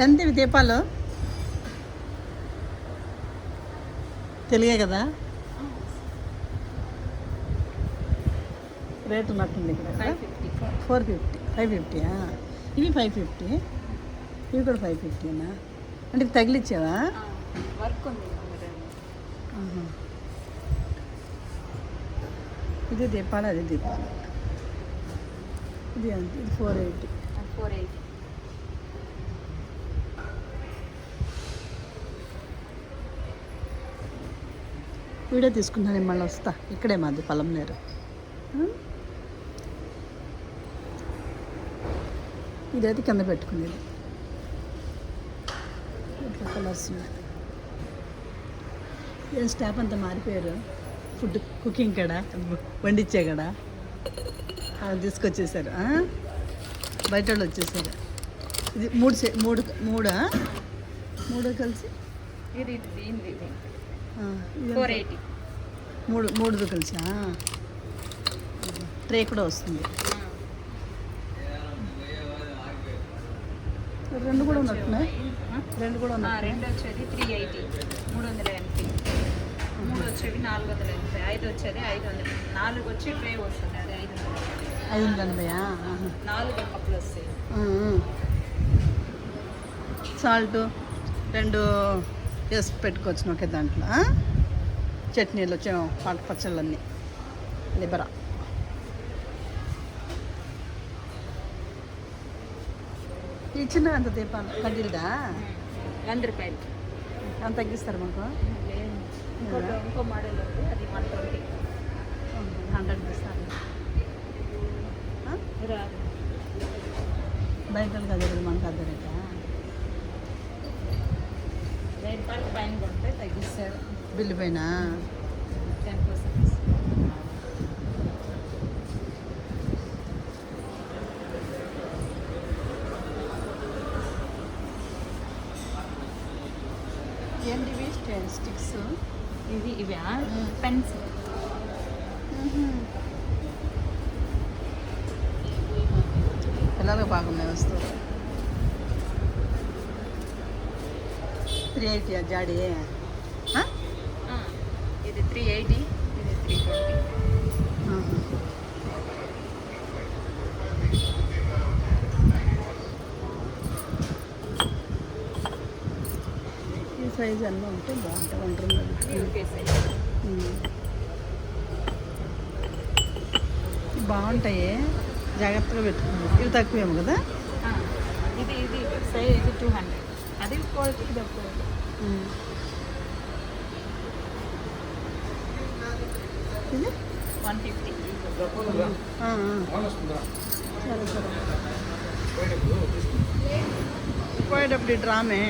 ఎంత ఇవి దీపాలు తెలియే కదా రేట్ ఉన్నట్టుంది ఇక్కడ 450 550 ఇవి 550 ఇవి కూడా 550 అంటే ఇవి తగిలిచ్చావా వర్క్ ఉంది ఇది దీపాలు అది దీపాలు ఇది ఎంత ఇది 480 వీడియో తీసుకున్నాను మళ్ళీ వస్తా ఇక్కడే మాది పొలంనేరు ఇదైతే కింద పెట్టుకునేది ఇట్లా కలర్స్ ఉన్నాయి ఏం స్టాఫ్ అంతా మారిపోయారు ఫుడ్ కుకింగ్ కాడ వండించే కాడ అది తీసుకొచ్చేసారు బయట వాళ్ళు వచ్చేసారు ఇది మూడు కలిసి ఇది 480 మూడు కలిసి ట్రే కూడా వస్తుంది రెండు కూడా ఉన్నట్టున్నాయి రెండు కూడా ఉన్నాయి రెండు వచ్చేది 380 380 మూడు వచ్చేవి 480 ఐదు వచ్చేది 500 4 వచ్చి ట్రే వస్తుంది అది 580 4 కప్పులు వస్తాయి సాల్ట్ రెండు వేసి పెట్టుకోవచ్చు ఒకే దాంట్లో చట్నీలు వచ్చే పచ్చళ్ళన్నీ లిబరా ఈ చిన్న అంత దీపాలు కడ్డీలదా 100 రూపాయలు అంత తగ్గిస్తారు మాకు ఇంకో మోడల్ ఉంది అది 120 100 ఇస్తారు బయట అదే మనకు అదే రేటా 10 రూపాయలు పైన కొంటే తగ్గిస్తారు బిల్లు పైన 10%. ఏంటివి స్టిక్స్ ఇవి పెన్స్ పిల్లలకు బాగున్నాయి వస్తువులు 380 జాడీ ఇది 380 ఇది 320 ఈ సైజ్ అన్నీ ఉంటే బాగుంటుంది బాగుంటాయి జాగ్రత్తగా పెట్టుకున్నాం ఇవి తక్కువేమో కదా ఇది సైజ్ ఇది 200 అది క్వాలిటీ ఇది క్వాలిటీ ఇది 150 సరే సరే పోయేటప్పుడు డ్రామే